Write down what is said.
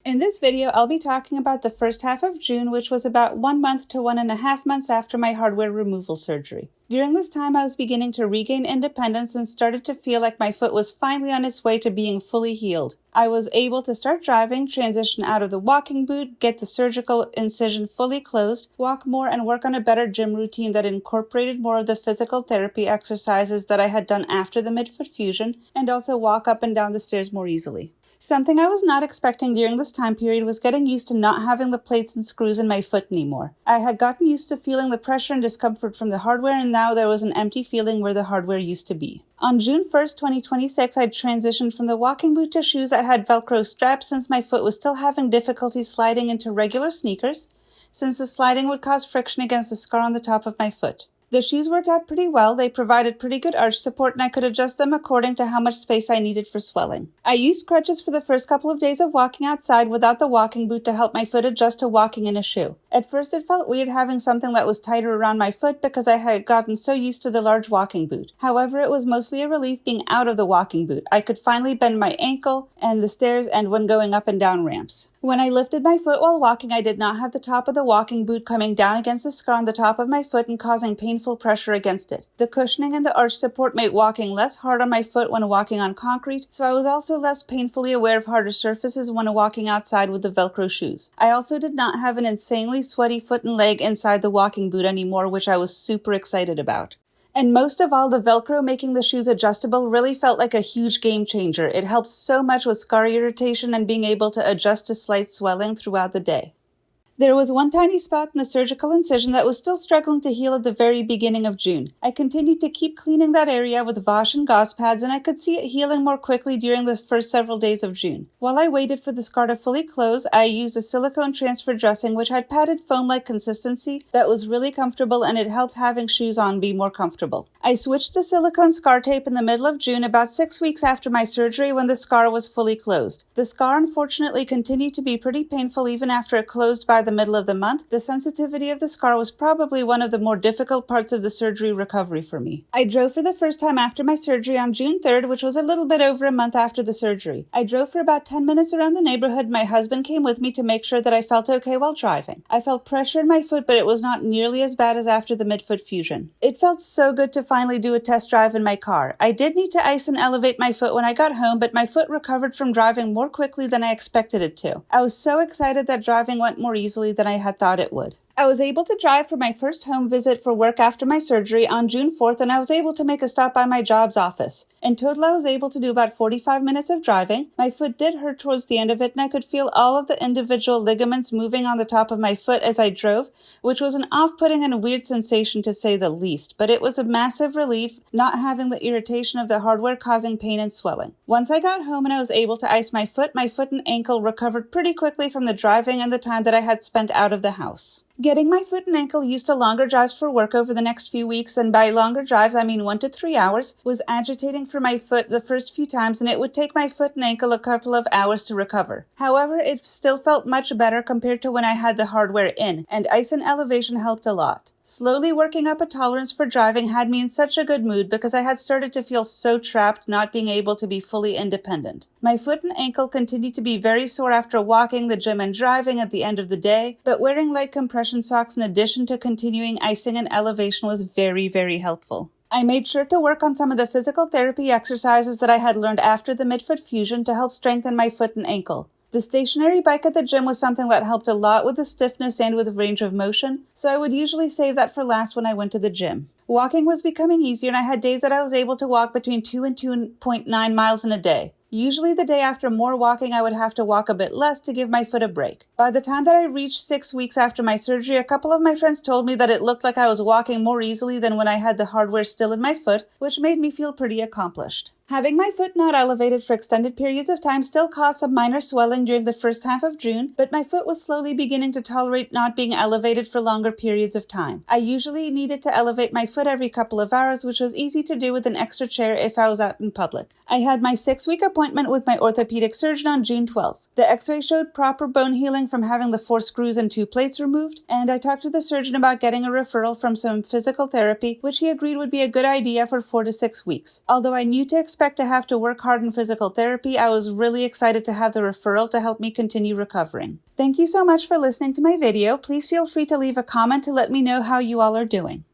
In this video, I'll be talking about the first half of June, which was about 1 month to 1.5 months after my hardware removal surgery. During this time, I was beginning to regain independence and started to feel like my foot was finally on its way to being fully healed. I was able to start driving, transition out of the walking boot, get the surgical incision fully closed, walk more, and work on a better gym routine that incorporated more of the physical therapy exercises that I had done after the midfoot fusion, and also walk up and down the stairs more easily. Something I was not expecting during this time period was getting used to not having the plates and screws in my foot anymore. I had gotten used to feeling the pressure and discomfort from the hardware, and now there was an empty feeling where the hardware used to be. On June 1st, 2026, I transitioned from the walking boot to shoes that had Velcro straps since my foot was still having difficulty sliding into regular sneakers, since the sliding would cause friction against the scar on the top of my foot. The shoes worked out pretty well. They provided pretty good arch support, and I could adjust them according to how much space I needed for swelling. I used crutches for the first couple of days of walking outside without the walking boot to help my foot adjust to walking in a shoe. At first it felt weird having something that was tighter around my foot because I had gotten so used to the large walking boot. However, it was mostly a relief being out of the walking boot. I could finally bend my ankle and the stairs and when going up and down ramps. When I lifted my foot while walking, I did not have the top of the walking boot coming down against the scar on the top of my foot and causing painful pressure against it. The cushioning and the arch support made walking less hard on my foot when walking on concrete, so I was also less painfully aware of harder surfaces when walking outside with the Velcro shoes. I also did not have an insanely sweaty foot and leg inside the walking boot anymore, which I was super excited about. And most of all, the Velcro making the shoes adjustable really felt like a huge game changer. It helps so much with scar irritation and being able to adjust to slight swelling throughout the day. There was one tiny spot in the surgical incision that was still struggling to heal at the very beginning of June. I continued to keep cleaning that area with wash and gauze pads, and I could see it healing more quickly during the first several days of June. While I waited for the scar to fully close, I used a silicone transfer dressing which had padded foam-like consistency that was really comfortable, and it helped having shoes on be more comfortable. I switched to silicone scar tape in the middle of June, about 6 weeks after my surgery when the scar was fully closed. The scar unfortunately continued to be pretty painful even after it closed by the middle of the month. The sensitivity of the scar was probably one of the more difficult parts of the surgery recovery for me. I drove for the first time after my surgery on June 3rd, which was a little bit over a month after the surgery. I drove for about 10 minutes around the neighborhood. My husband came with me to make sure that I felt okay while driving. I felt pressure in my foot, but it was not nearly as bad as after the midfoot fusion. It felt so good to finally do a test drive in my car. I did need to ice and elevate my foot when I got home, but my foot recovered from driving more quickly than I expected it to. I was so excited that driving went more easily than I had thought it would. I was able to drive for my first home visit for work after my surgery on June 4th, and I was able to make a stop by my job's office. In total, I was able to do about 45 minutes of driving. My foot did hurt towards the end of it, and I could feel all of the individual ligaments moving on the top of my foot as I drove, which was an off-putting and a weird sensation to say the least, but it was a massive relief not having the irritation of the hardware causing pain and swelling. Once I got home and I was able to ice my foot and ankle recovered pretty quickly from the driving and the time that I had spent out of the house. Getting my foot and ankle used to longer drives for work over the next few weeks, and by longer drives I mean 1 to 3 hours, was agitating for my foot the first few times, and it would take my foot and ankle a couple of hours to recover. However, it still felt much better compared to when I had the hardware in, and ice and elevation helped a lot. Slowly working up a tolerance for driving had me in such a good mood because I had started to feel so trapped not being able to be fully independent. My foot and ankle continued to be very sore after walking, the gym, and driving at the end of the day, but wearing light compression socks in addition to continuing icing and elevation was very, very helpful. I made sure to work on some of the physical therapy exercises that I had learned after the midfoot fusion to help strengthen my foot and ankle. The stationary bike at the gym was something that helped a lot with the stiffness and with range of motion, so I would usually save that for last when I went to the gym. Walking was becoming easier, and I had days that I was able to walk between 2 and 2.9 miles in a day. Usually the day after more walking, I would have to walk a bit less to give my foot a break. By the time that I reached 6 weeks after my surgery, a couple of my friends told me that it looked like I was walking more easily than when I had the hardware still in my foot, which made me feel pretty accomplished. Having my foot not elevated for extended periods of time still caused some minor swelling during the first half of June, but my foot was slowly beginning to tolerate not being elevated for longer periods of time. I usually needed to elevate my foot every couple of hours, which was easy to do with an extra chair if I was out in public. I had my 6-week appointment with my orthopedic surgeon on June 12th. The x-ray showed proper bone healing from having the 4 screws and 2 plates removed, and I talked to the surgeon about getting a referral from some physical therapy, which he agreed would be a good idea for 4 to 6 weeks. Although I knew to expect expect to have to work hard in physical therapy, I was really excited to have the referral to help me continue recovering. Thank you so much for listening to my video. Please feel free to leave a comment to let me know how you all are doing.